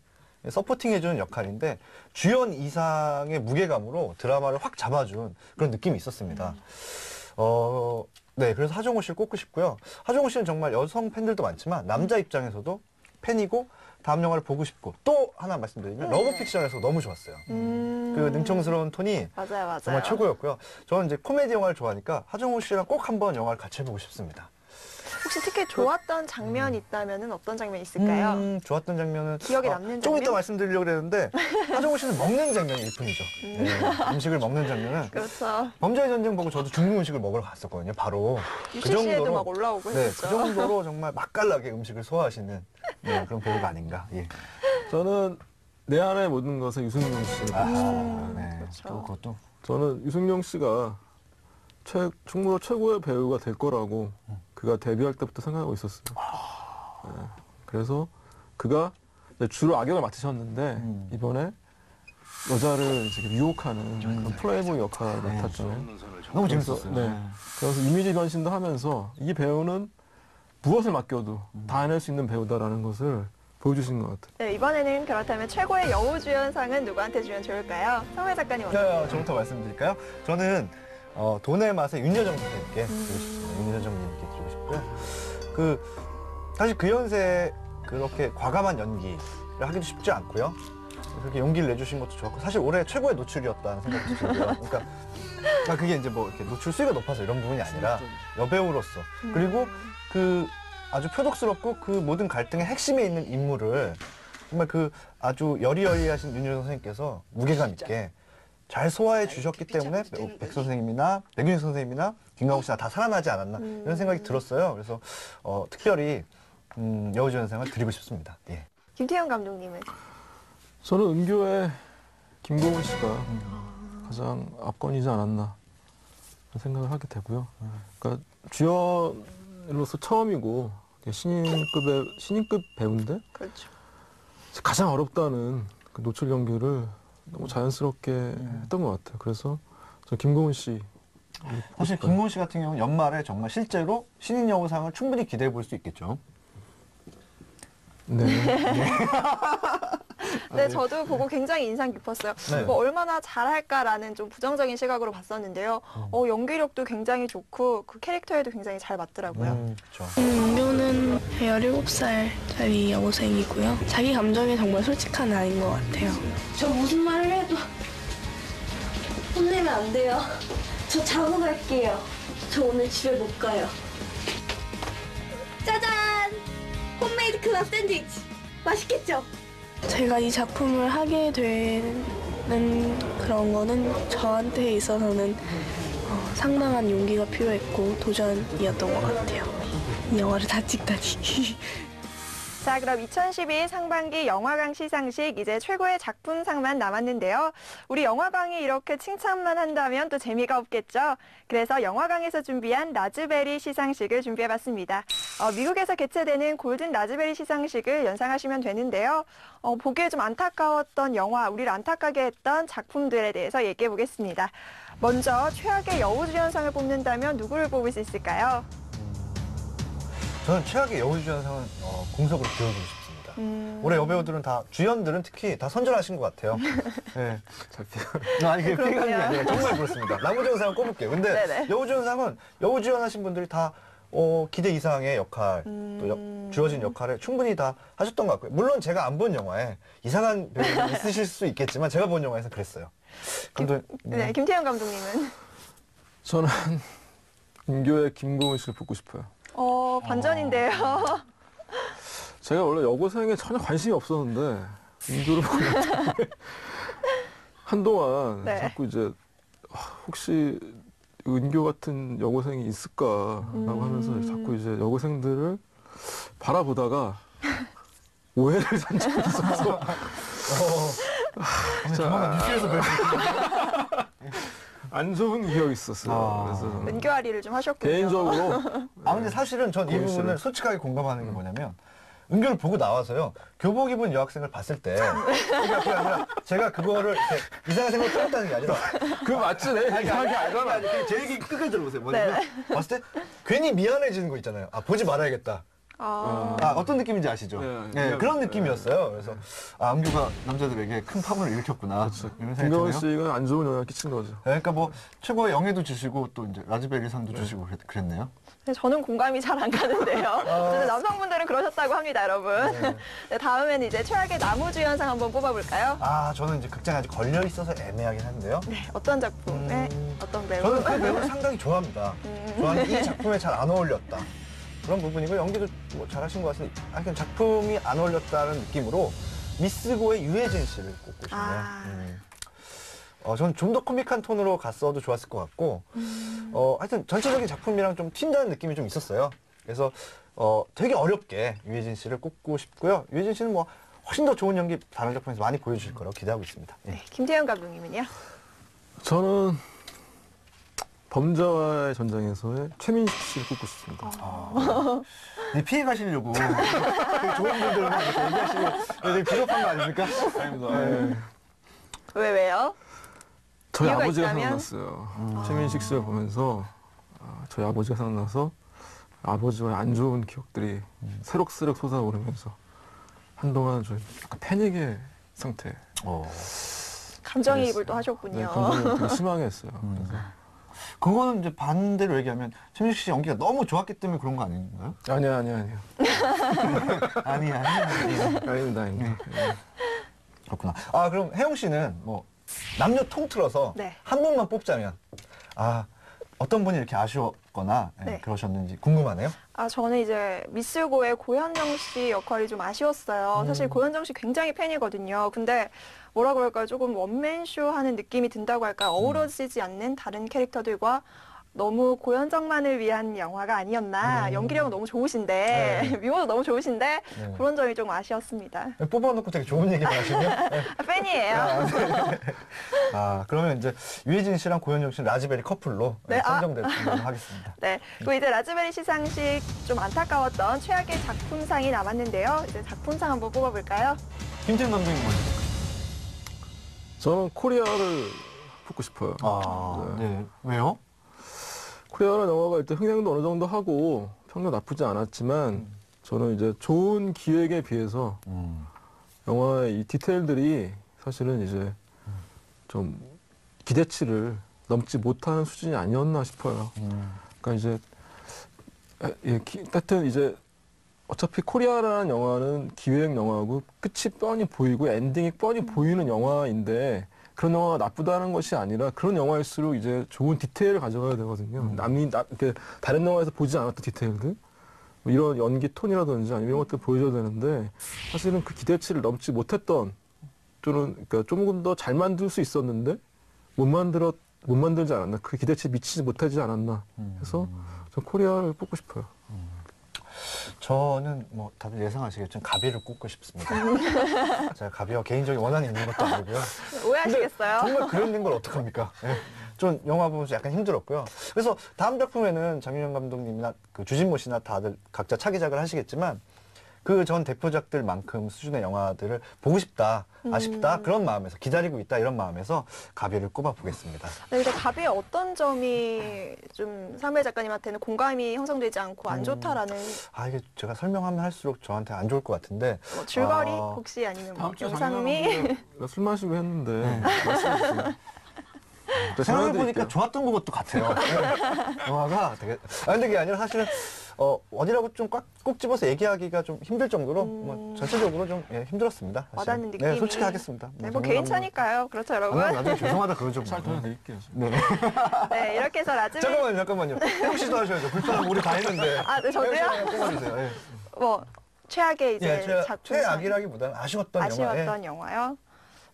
서포팅 해주는 역할인데 주연 이상의 무게감으로 드라마를 확 잡아준 그런 느낌이 있었습니다. 네, 그래서 하정우 씨를 꼽고 싶고요. 하정우 씨는 정말 여성 팬들도 많지만 남자 입장에서도 팬이고 다음 영화를 보고 싶고 또 하나 말씀드리면 러브픽션에서 너무 좋았어요. 그 능청스러운 톤이 맞아요. 정말 최고였고요. 저는 이제 코미디 영화를 좋아하니까 하정우 씨랑 꼭 한번 영화를 같이 해보고 싶습니다. 혹시 특히 좋았던 장면이 있다면 어떤 장면이 있을까요? 좋았던 장면은 기억에 남는 좀 장면? 이따 말씀드리려고 그랬는데 하정우 씨는 먹는 장면이 일품이죠. 네, 음식을 먹는 장면은 그렇죠. 범죄의 전쟁 보고 저도 중국 음식을 먹으러 갔었거든요. 바로 UCC에도 막 올라오고 네, 했었죠. 그 정도로 정말 맛깔나게 음식을 소화하시는 네, 그런 배우가 아닌가. 예. 저는 내 안의 모든 것은 유승용 씨. 네, 그렇죠. 또 그것도 저는 유승용 씨가 충무로 최고의 배우가 될 거라고 그가 데뷔할 때부터 생각하고 있었어요. 네. 그래서 그가 이제 주로 악역을 맡으셨는데 이번에 여자를 이제 유혹하는 그런 플레이보이 역할을 맡았잖아요. 너무 재밌었어요. 네. 그래서 이미지 변신도 하면서 이 배우는 무엇을 맡겨도 다 해낼 수 있는 배우다라는 것을 보여주신 것 같아요. 네, 이번에는 그렇다면 최고의 여우주연상은 누구한테 주면 좋을까요? 성회 작가님 어떠세요? 저부터 말씀드릴까요? 저는 돈의 맛의 윤여정 선생님께 드리고 싶습니다. 윤여정님께 드리고 싶고요. 사실 그 연세에 그렇게 과감한 연기를 하기도 쉽지 않고요. 그렇게 용기를 내주신 것도 좋았고 사실 올해 최고의 노출이었다는 생각도 들고요. 그러니까 그게 이제 뭐 이렇게 노출 수위가 높아서 이런 부분이 아니라 여배우로서 그리고 그 아주 표독스럽고 그 모든 갈등의 핵심에 있는 인물을 정말 그 아주 여리여리하신 윤여정 선생님께서 무게감 있게 잘 소화해 주셨기 때문에 백 선생님이나 백윤희 선생님이나 김강욱 씨나 다 살아나지 않았나 이런 생각이 들었어요. 그래서 특별히 여우주연상을 드리고 싶습니다. 예. 김태형 감독님은? 저는 은교의 김고은 씨가 가장 압권이지 않았나 생각을 하게 되고요. 그러니까 주연으로서 처음이고 신인급 배우인데 그렇죠. 가장 어렵다는 그 노출 연기를 너무 자연스럽게 했던 것 같아요. 그래서 저 김고은 씨. 사실 김고은 씨 같은 경우는 연말에 정말 실제로 신인 여우상을 충분히 기대해 볼 수 있겠죠. 네. 네, 저도 보고 굉장히 인상 깊었어요. 네. 뭐 얼마나 잘할까라는 좀 부정적인 시각으로 봤었는데요. 연기력도 굉장히 좋고 그 캐릭터에도 굉장히 잘 맞더라고요. 그렇죠. 은교는 17살짜리 여고생이고요. 자기 감정에 정말 솔직한 아이인 것 같아요. 저 무슨 말을 해도 혼내면 안 돼요. 저 자고 갈게요. 저 오늘 집에 못 가요. 짜잔! 홈메이드 클럽 샌드위치. 맛있겠죠? 제가 이 작품을 하게 되는 그런 거는 저한테 있어서는 상당한 용기가 필요했고 도전이었던 것 같아요. 이 영화를 다 찍다니. 자, 그럼 2012 상반기 영화광 시상식 이제 최고의 작품상만 남았는데요. 우리 영화광이 이렇게 칭찬만 한다면 또 재미가 없겠죠. 그래서 영화광에서 준비한 라즈베리 시상식을 준비해봤습니다. 미국에서 개최되는 골든 라즈베리 시상식을 연상하시면 되는데요. 보기에 좀 안타까웠던 영화, 우리를 안타깝게 했던 작품들에 대해서 얘기해 보겠습니다. 먼저 최악의 여우주연상을 뽑는다면 누구를 뽑을 수 있을까요? 저는 최악의 여우주연상은 공석으로 기울이고 싶습니다. 올해 여배우들은 다, 주연들은 특히 다 선전하신 것 같아요. 네. 아니, 그게 피해가는 게 아니라 정말 그렇습니다. 남우주연상을 꼽을게요. 근데 네네. 여우주연상은 여우주연하신 분들이 다 기대 이상의 역할, 또 주어진 역할을 충분히 다 하셨던 것 같고요. 물론 제가 안 본 영화에 이상한 배우들이 있으실 수 있겠지만 제가 본 영화에서 그랬어요. 감독님. 네, 김태형 감독님은? 저는 은교의 김고은 씨를 뽑고 싶어요. 반전인데요. 제가 원래 여고생에 전혀 관심이 없었는데 은교를 보고 난 다음에 한동안 네. 자꾸 이제 혹시 은교 같은 여고생이 있을까라고 하면서 자꾸 이제 여고생들을 바라보다가 오해를 산 적이 있어서 조만간 뉴스에서 뵐 수 있겠네요. 안 좋은 기억이 있었어요. 그래서 은교아리를 좀 하셨군요. 개인적으로 근데 사실은 전 이 부분을 솔직하게 공감하는 게 뭐냐면 은교를 보고 나와서요. 교복 입은 여학생을 봤을 때 그게 아니라 제가 그거를 이렇게 이상한 생각을 떠났다는 게 아니라 그 맞지? 내 이상한 게 아니잖아. 제 얘기 끝까지 들어보세요. 뭐냐면 봤을 때 괜히 미안해지는 거 있잖아요. 보지 말아야겠다. 어떤 느낌인지 아시죠? 네, 그런 느낌이었어요. 그래서 은교가 남자들에게 큰 파문을 일으켰구나. 이런 생각이 김고은 드네요. 씨가 안 좋은 영향을 끼친 거죠. 그러니까 뭐 최고의 영예도 주시고 또 이제 라즈베리 상도 주시고 그랬네요. 네, 저는 공감이 잘 안 가는데요. 근데 남성분들은 그러셨다고 합니다, 여러분. 네, 다음에는 이제 최악의 남우주연상 한번 뽑아볼까요? 저는 이제 극장에 아직 걸려 있어서 애매하긴 한데요. 네, 어떤 작품에 어떤 배우? 저는 그 배우를 상당히 좋아합니다. 저는 이 작품에 잘 안 어울렸다. 그런 부분이고 연기도 뭐 잘하신 것 같은데 하여튼 작품이 안 어울렸다는 느낌으로 미스고의 유해진 씨를 꼽고 싶네요. 저는 좀 더 코믹한 톤으로 갔어도 좋았을 것 같고 하여튼 전체적인 작품이랑 좀 튄다는 느낌이 좀 있었어요. 그래서 되게 어렵게 유해진 씨를 꼽고 싶고요. 유해진 씨는 뭐 훨씬 더 좋은 연기 다른 작품에서 많이 보여주실 거라고 기대하고 있습니다. 네, 김태형 감독님은요? 저는 범죄와의 전쟁에서의 최민식 씨를 꼽고 싶습니다. 피해 가시려고 좋은 분들만 이렇게 얘기하시고 되게 비겁한 거 아닙니까? 아닙니다. 왜요? 저희 이유가 아버지가 있다면? 생각났어요. 최민식 씨를 보면서 저희 아버지가 생각나서 아버지와의 안 좋은 기억들이 새록새록 솟아오르면서 한동안 좀 약간 패닉의 상태. 감정이입을 또 하셨군요. 네, 감정이 되게 심하게 했어요. 그래서 그거는 이제 반대로 얘기하면 최민식 씨 연기가 너무 좋았기 때문에 그런 거 아닌가요? 아니요. 아닙니다. 그렇구나. 그럼 혜영 씨는 뭐 남녀 통틀어서 한 분만 뽑자면 어떤 분이 이렇게 아쉬웠거나 그러셨는지 궁금하네요. 저는 이제 미스고의 고현정 씨 역할이 좀 아쉬웠어요. 사실 고현정 씨 굉장히 팬이거든요. 근데 뭐라 그럴까요? 조금 원맨쇼 하는 느낌이 든다고 할까요? 어우러지지 않는 다른 캐릭터들과 너무 고현정만을 위한 영화가 아니었나. 연기력은 너무 좋으신데, 미모도 너무 좋으신데, 그런 점이 좀 아쉬웠습니다. 뽑아놓고 되게 좋은 얘기를 하시네요. 팬이에요. 그러면 이제 유해진 씨랑 고현정 씨는 라즈베리 커플로 선정되도록 하겠습니다. 네. 그리고 이제 라즈베리 시상식 좀 안타까웠던 최악의 작품상이 남았는데요. 이제 작품상 한번 뽑아볼까요? 김태형 감독님 먼저. 저는 코리아를 뽑고 싶어요. 네. 왜요? 코리아라는 영화가 일단 흥행도 어느 정도 하고 평도 나쁘지 않았지만 저는 이제 좋은 기획에 비해서 영화의 이 디테일들이 사실은 이제 좀 기대치를 넘지 못하는 수준이 아니었나 싶어요. 그러니까 이제 하여튼 이제 어차피 코리아라는 영화는 기획 영화고 끝이 뻔히 보이고 엔딩이 뻔히 보이는 영화인데 그런 영화가 나쁘다는 것이 아니라 그런 영화일수록 이제 좋은 디테일을 가져가야 되거든요. 이렇게 다른 영화에서 보지 않았던 디테일들, 뭐 이런 연기 톤이라든지 아니면 이런 것들 보여줘야 되는데 사실은 그 기대치를 넘지 못했던 또는 그러니까 조금 더 잘 만들 수 있었는데 못 만들지 않았나, 그 기대치에 미치지 못하지 않았나 해서 전 코리아를 뽑고 싶어요. 저는 뭐 다들 예상하시겠지만 가비를 꼽고 싶습니다. 제가 가비와 개인적인 원한이 있는 것도 아니고요. 오해하시겠어요? 정말 그런 걸 어떡합니까? 좀 영화 보면서 약간 힘들었고요. 그래서 다음 작품에는 장윤영 감독님이나 그 주진모 씨나 다들 각자 차기작을 하시겠지만 그 전 대표작들만큼 수준의 영화들을 보고 싶다, 아쉽다 그런 마음에서 기다리고 있다 이런 마음에서 가비를 꼽아보겠습니다. 네, 근데 가비의 어떤 점이 좀 삼일 작가님한테는 공감이 형성되지 않고 안 좋다라는 이게 제가 설명하면 할수록 저한테 안 좋을 것 같은데 뭐 줄거리 혹시 아니면 뭐 영상미 술 마시고 했는데 말씀해주세요. 생각해보니까 좋았던 것도 같아요. 영화가 되게 근데 그게 아니라 사실은 어디라고 좀 꼭 집어서 얘기하기가 좀 힘들 정도로 뭐 전체적으로 좀 힘들었습니다. 사실. 와닿는 느낌이. 네, 솔직히 하겠습니다. 네, 뭐 개인차니까요. 그렇죠, 여러분. 나중에 죄송하다 그러죠. 잘 도와드릴게요. 네. 네, 이렇게 해서 라즈베리. 잠깐만요. 혜영 씨도 하셔야죠. 불편하고 우리 다 했는데. 네, 저도요? 뽑아주세요. 예. 뭐 최악의 이제 작품. 최악이라기보다는 아쉬웠던 영화요.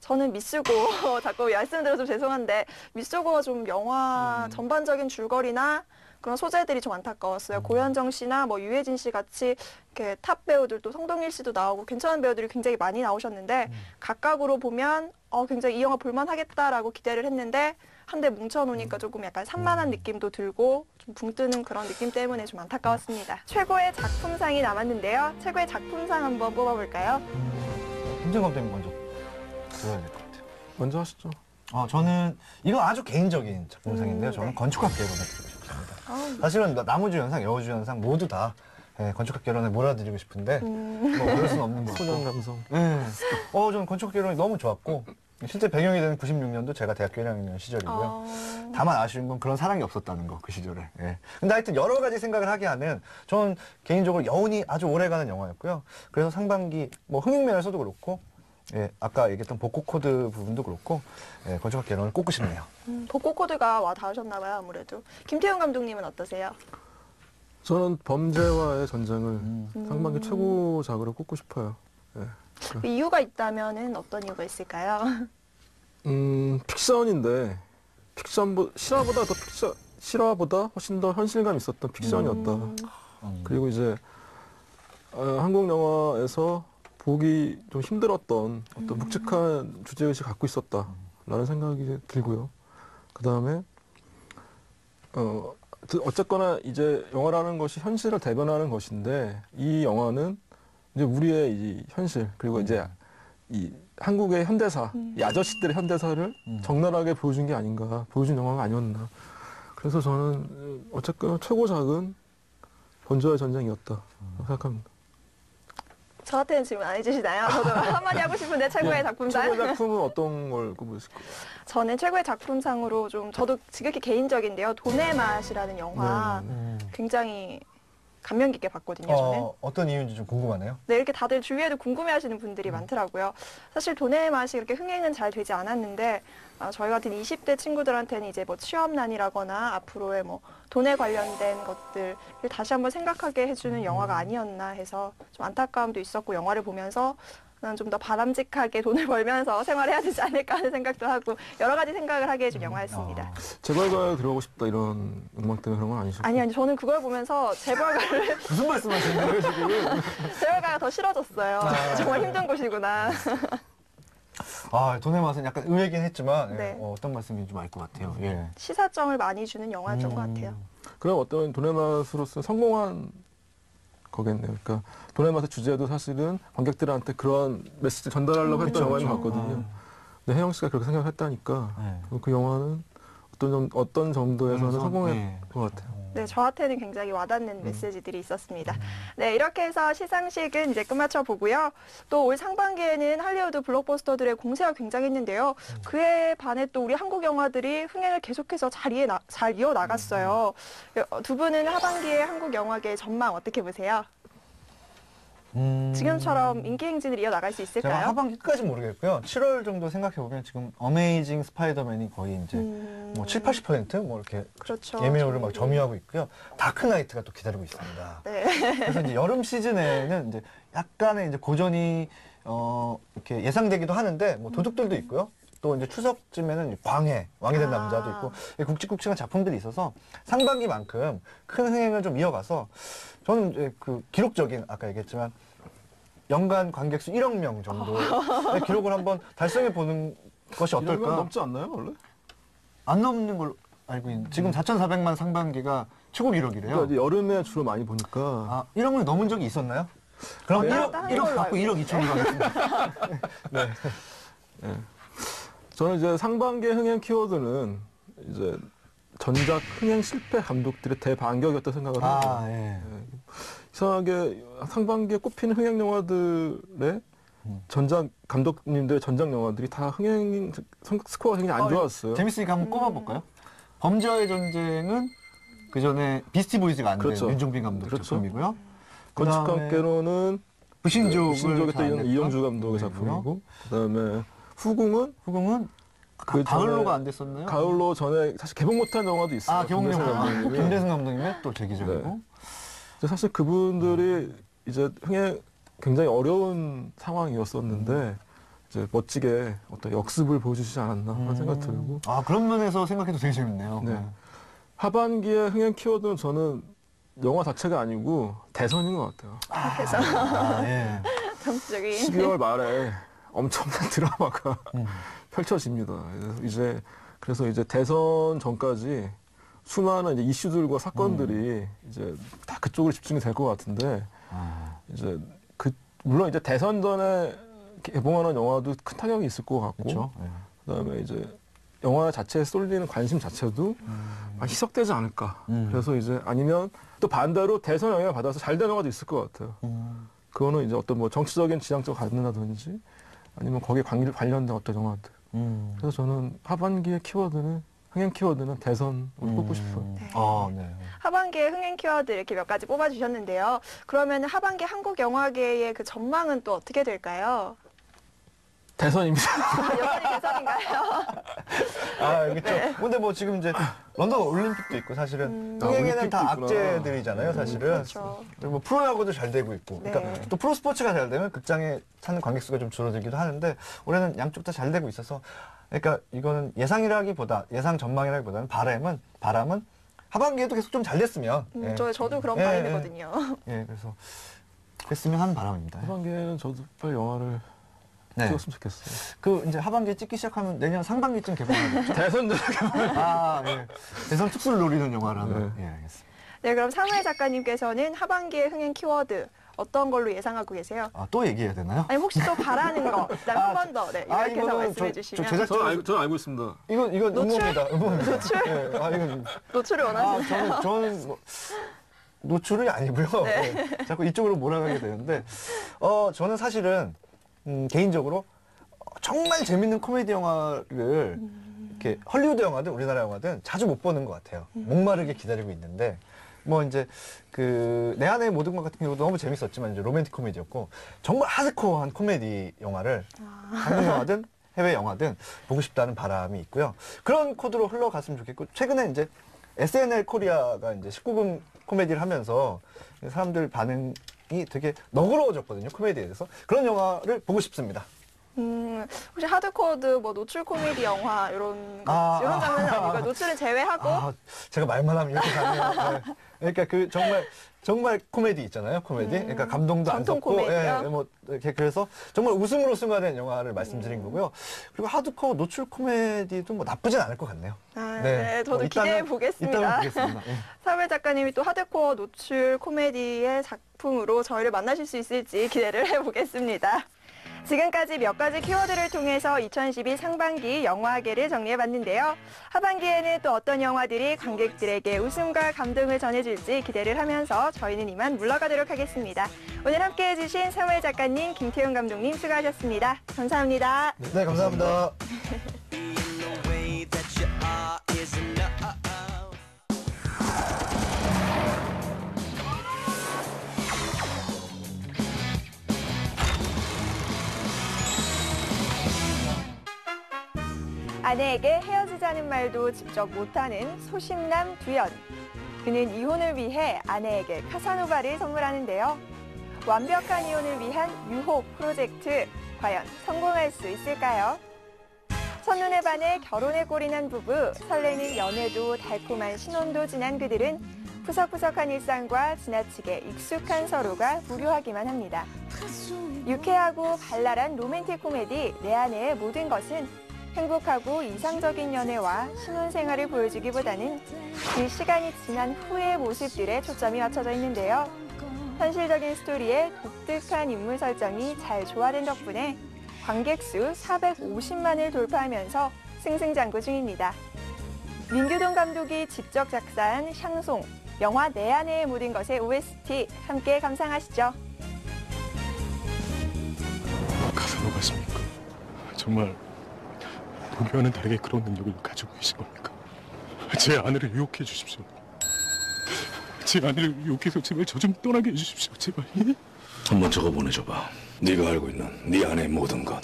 저는 미쓰고 자꾸 말씀드려서 죄송한데 미쓰고가 좀 영화 전반적인 줄거리나 그런 소재들이 좀 안타까웠어요. 고현정 씨나 뭐 유해진 씨 같이 이렇게 탑 배우들도 성동일 씨도 나오고 괜찮은 배우들이 굉장히 많이 나오셨는데 각각으로 보면 굉장히 이 영화 볼만하겠다라고 기대를 했는데 한데 뭉쳐놓으니까 조금 약간 산만한 느낌도 들고 좀 붕 뜨는 그런 느낌 때문에 좀 안타까웠습니다. 최고의 작품상이 남았는데요. 최고의 작품상 한번 뽑아볼까요? 김정 감독님 먼저 들어야 될 것 같아요. 먼저 하시죠. 저는 이건 아주 개인적인 작품상인데요. 저는 건축학개론을 드리고 싶습니다. 사실은 나무주연상, 여우주연상 모두 다 건축학개론에 몰아드리고 싶은데 뭐 그럴 수는 없는 것 같고. 소년 감성. 네. 저는 건축학개론이 너무 좋았고 실제 배경이 되는 96년도 제가 대학교 1학년 시절이고요. 다만 아쉬운 건 그런 사랑이 없었다는 거, 그 시절에. 근데 하여튼 여러 가지 생각을 하게 하는 저는 개인적으로 여운이 아주 오래가는 영화였고요. 그래서 상반기 뭐 흥행면에서도 그렇고 아까 얘기했던 복고 코드 부분도 그렇고 건축학개론을 꼽고 싶네요. 복고 코드가 와 닿으셨나 봐요, 아무래도. 김태훈 감독님은 어떠세요? 저는 범죄와의 전쟁을 상반기 최고작으로 꼽고 싶어요. 그 이유가 있다면은 어떤 이유가 있을까요? 픽션인데 실화보다 훨씬 더 현실감 있었던 픽션이었다. 그리고 이제 한국 영화에서 보기 좀 힘들었던 어떤 묵직한 주제의식 갖고 있었다라는 생각이 들고요. 그 다음에 어쨌거나 이제 영화라는 것이 현실을 대변하는 것인데 이 영화는 이제 우리의 이 현실 그리고 이제 이 한국의 현대사, 이 아저씨들의 현대사를 적나라하게 보여준 게 아닌가, 보여준 영화가 아니었나. 그래서 저는 어쨌거나 최고작은 범죄와의 전쟁이었다 생각합니다. 저한테는 질문 안 해주시나요? 저도 한마디 하고 싶은데 최고의 작품상. 최고의 작품은 어떤 걸 꼽으실 거예요? 저는 최고의 작품상으로 좀 저도 지극히 개인적인데요. 돈의 맛이라는 영화 굉장히 감명 깊게 봤거든요. 저는. 어떤 이유인지 좀 궁금하네요. 네, 이렇게 다들 주위에도 궁금해하시는 분들이 많더라고요. 사실 돈의 맛이 그렇게 흥행은 잘 되지 않았는데 저희 같은 20대 친구들한테는 이제 뭐 취업난이라거나 앞으로의 뭐 돈에 관련된 것들을 다시 한번 생각하게 해주는 영화가 아니었나 해서 좀 안타까움도 있었고 영화를 보면서 난 좀 더 바람직하게 돈을 벌면서 생활해야 되지 않을까 하는 생각도 하고 여러 가지 생각을 하게 해준 영화였습니다. 재벌가에 들어가고 싶다 이런 음악 때문에 그런 건 아니셨고? 아니 저는 그걸 보면서 재벌가를 무슨 말씀하시는 거예요 지금? 재벌가가 더 싫어졌어요. 정말 힘든 곳이구나. 돈의 맛은 약간 의외긴 했지만 네. 어떤 말씀인지 좀 알 것 같아요. 시사점을 많이 주는 영화였던 것 같아요. 그럼 어떤 돈의 맛으로서 성공한 거겠네요. 그러니까 돈의 맛의 주제도 사실은 관객들한테 그런 메시지를 전달하려고 했던 영화인 것 같거든요. 근데 혜영 씨가 그렇게 생각했다니까 그 영화는 어떤 정도에서는 성공했던 것 같아요. 네, 저한테는 굉장히 와닿는 메시지들이 있었습니다. 네, 이렇게 해서 시상식은 이제 끝마쳐 보고요. 또 올 상반기에는 할리우드 블록버스터들의 공세가 굉장했는데요. 그에 반해 또 우리 한국 영화들이 흥행을 계속해서 잘 이어나갔어요. 두 분은 하반기에 한국 영화계의 전망 어떻게 보세요? 지금처럼 인기 행진을 이어나갈 수 있을까요? 제가 하반기 끝까지 모르겠고요. 7월 정도 생각해보면 지금 어메이징 스파이더맨이 거의 이제 뭐 70~80% 뭐 이렇게 그렇죠. 예매율을 막 점유하고 있고요. 다크나이트가 또 기다리고 있습니다. 네. 그래서 이제 여름 시즌에는 이제 약간의 이제 고전이 이렇게 예상되기도 하는데 뭐 도둑들도 있고요. 또 이제 추석쯤에는 왕이 된 남자도 있고 굵직굵직한 작품들이 있어서 상반기만큼 큰 흥행을 좀 이어가서 저는 이제 그 기록적인 아까 얘기했지만 연간 관객수 1억 명 정도의 기록을 한번 달성해 보는 것이 어떨까? 1억 명 넘지 않나요 원래? 안 넘는 걸로 알고 있는데 지금 4,400만 상반기가 최고 기록이래요. 그러니까 이제 여름에 주로 많이 보니까. 아, 1억을 넘은 적이 있었나요? 그럼 1억 받고 1억 2천으로 하겠습니다. 네. 네. 저는 이제 상반기의 흥행 키워드는 이제 전작 흥행 실패 감독들의 대반격이었다 생각을 합니다. 아, 예. 이상하게 상반기에 꼽히는 흥행 영화들의 전작 감독님들의 전작 영화들이 다 흥행 스코어가 굉장히 안 좋았어요. 재밌으니까 한번 꼽아볼까요? 범죄와의 전쟁은 그 전에 비스티 보이즈가 안 그렇죠. 된 윤종빈 감독 그렇죠. 작품이고요. 건축학개론은 불신족을 또 이영주 감독의 작품이고, 그다음에 후궁은 가을로가 안 됐었나요? 가을로 전에 사실 개봉 못한 영화도 있어요. 아, 개봉된 감독님이. 김대승 감독님의 또 재기적이고. 네. 사실 그분들이 이제 흥행 굉장히 어려운 상황이었었는데 이제 멋지게 어떤 역습을 보여주시지 않았나 하는 생각 들고. 아, 그런 면에서 생각해도 되게 재밌네요. 네. 하반기에 흥행 키워드는 저는 영화 자체가 아니고 대선인 것 같아요. 대선. 예. 정치적인. 12월 말에 엄청난 드라마가 펼쳐집니다. 그래서 이제 대선 전까지 수많은 이제 이슈들과 사건들이 이제 다 그쪽으로 집중이 될 것 같은데 이제 물론 이제 대선 전에 개봉하는 영화도 큰 타격이 있을 것 같고, 그렇죠. 그다음에 이제 영화 자체에 쏠리는 관심 자체도 많이 희석되지 않을까. 그래서 이제 아니면 또 반대로 대선 영향을 받아서 잘 된 영화도 있을 것 같아요. 그거는 이제 어떤 뭐 정치적인 지향적으로 갖는다든지 아니면 거기에 관련된 어떤 영화들. 그래서 저는 하반기의 키워드는 흥행 키워드는 대선으로 꼽고 싶어요. 네. 네. 하반기에 흥행 키워드 이렇게 몇 가지 뽑아주셨는데요. 그러면 하반기 한국 영화계의 그 전망은 또 어떻게 될까요? 대선입니다. 여전히 대선인가요? 그렇죠. 네. 근데 뭐 지금 이제 런던 올림픽도 있고 사실은 흥행에는 다 올림픽도 있구나. 악재들이잖아요, 사실은. 그렇죠. 그리고 뭐 프로야구도 잘 되고 있고. 네. 그러니까 또 프로 스포츠가 잘 되면 극장에 사는 관객 수가 좀 줄어들기도 하는데 올해는 양쪽 다 잘 되고 있어서 그러니까 이거는 예상 전망이라기보다는 바람은 하반기에도 계속 좀 잘 됐으면. 예. 저도 그런 예, 바람이거든요. 예, 그래서 됐으면 하는 바람입니다. 하반기에는 저도 빨리 영화를 찍었으면 좋겠어요. 그 이제 하반기에 찍기 시작하면 내년 상반기쯤 개봉하겠죠? 대선 전에 예. 대선 특수를 노리는 영화라면. 예, 알겠습니다. 네, 그럼 사무엘 작가님께서는 하반기의 흥행 키워드 어떤 걸로 예상하고 계세요? 또 얘기해야 되나요? 아니 혹시 또 바라는 거, 그다음 한 번 더, 네, 이렇게 해서 말씀해 주시면. 저는 알고 있습니다. 이건 음모입니다. 노출? 예, 이건 노출을 원하시나요? 저는 뭐, 노출이 아니고요. 네. 예, 자꾸 이쪽으로 몰아가게 되는데, 저는 사실은 개인적으로 정말 재밌는 코미디 영화를 이렇게 헐리우드 영화든 우리나라 영화든 자주 못 보는 것 같아요. 목마르게 기다리고 있는데. 뭐 이제 내 안의 모든 것 같은 경우도 너무 재밌었지만 이제 로맨틱 코미디였고 정말 하드코어한 코미디 영화를 한국 영화든 해외 영화든 보고 싶다는 바람이 있고요. 그런 코드로 흘러갔으면 좋겠고 최근에 이제 SNL 코리아가 이제 19금 코미디를 하면서 사람들 반응이 되게 너그러워졌거든요. 코미디에 대해서. 그런 영화를 보고 싶습니다. 혹시 하드코어드 뭐 노출 코미디 영화 이런 장르는 아니고요. 노출을 제외하고. 제가 말만 하면 이렇게 가네요. 네. 그러니까 그 정말 코미디 있잖아요. 코미디. 그러니까 감동도 안 섞고, 뭐 이렇게 그래서 정말 웃음으로 승화된 영화를 말씀드린 거고요. 그리고 하드코어 노출 코미디도 뭐 나쁘진 않을 것 같네요. 네, 저도 기대해 보겠습니다. 이따가 보겠습니다. 사무엘 작가님이 또 하드코어 노출 코미디의 작품으로 저희를 만나실 수 있을지 기대를 해보겠습니다. 지금까지 몇 가지 키워드를 통해서 2012 상반기 영화계를 정리해봤는데요. 하반기에는 또 어떤 영화들이 관객들에게 웃음과 감동을 전해줄지 기대를 하면서 저희는 이만 물러가도록 하겠습니다. 오늘 함께해주신 사무엘 작가님, 김태훈 감독님 수고하셨습니다. 감사합니다. 네, 감사합니다. 아내에게 헤어지자는 말도 직접 못하는 소심남 두연. 그는 이혼을 위해 아내에게 카사노바를 선물하는데요. 완벽한 이혼을 위한 유혹 프로젝트, 과연 성공할 수 있을까요? 첫눈에 반해 결혼에 골인한 부부, 설레는 연애도 달콤한 신혼도 지난 그들은 푸석푸석한 일상과 지나치게 익숙한 서로가 무료하기만 합니다. 유쾌하고 발랄한 로맨틱 코미디 내 아내의 모든 것은 행복하고 이상적인 연애와 신혼생활을 보여주기보다는 그 시간이 지난 후의 모습들에 초점이 맞춰져 있는데요. 현실적인 스토리에 독특한 인물 설정이 잘 조화된 덕분에 관객 수 450만을 돌파하면서 승승장구 중입니다. 민규동 감독이 직접 작사한 샹송, 영화 내 안의 모든 것의 OST 함께 감상하시죠. 가사로 가십니까? 정말 보기와는 다르게 그런 능력을 가지고 계신 겁니까? 제 아내를 유혹해 주십시오. 제 아내를 유혹해서 제발 저 좀 떠나게 해주십시오. 제발. 예? 한번 적어 보내줘봐. 네가 알고 있는 네 아내의 모든 것.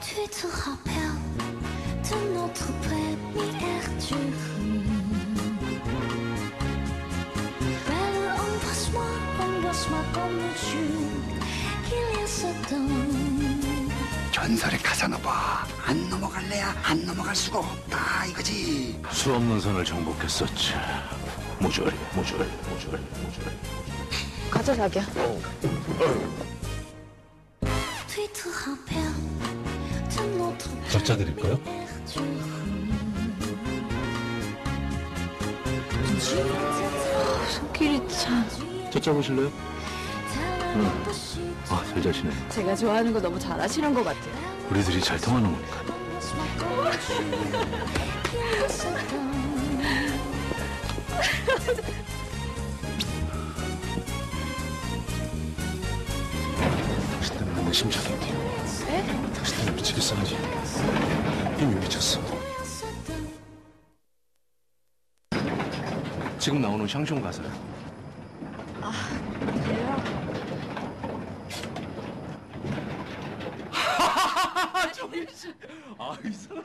Tu te rappelles de notre première journée? Belle, embrasse-moi comme tu il y a 7 ans. 전설의 가사노바 안 넘어갈래야 안 넘어갈 수가 없다 이거지. 수 없는 선을 정복했었지. 모조리. 가자 자기야. Tu te rappelles de notre 적자 드릴까요? 손길이 참. 적자 보실래요? 아, 잘 자시네. 제가 좋아하는 거 너무 잘하시는 것 같아요. 우리들이 잘 통하는 거니까. 당신 때문에 내 심장이 뛰어. 네? 당신 때문에 미치겠어 하지. 이미 미쳤어. 지금 나오는 샹숑 가사야. 그래요? 아, 이 사람.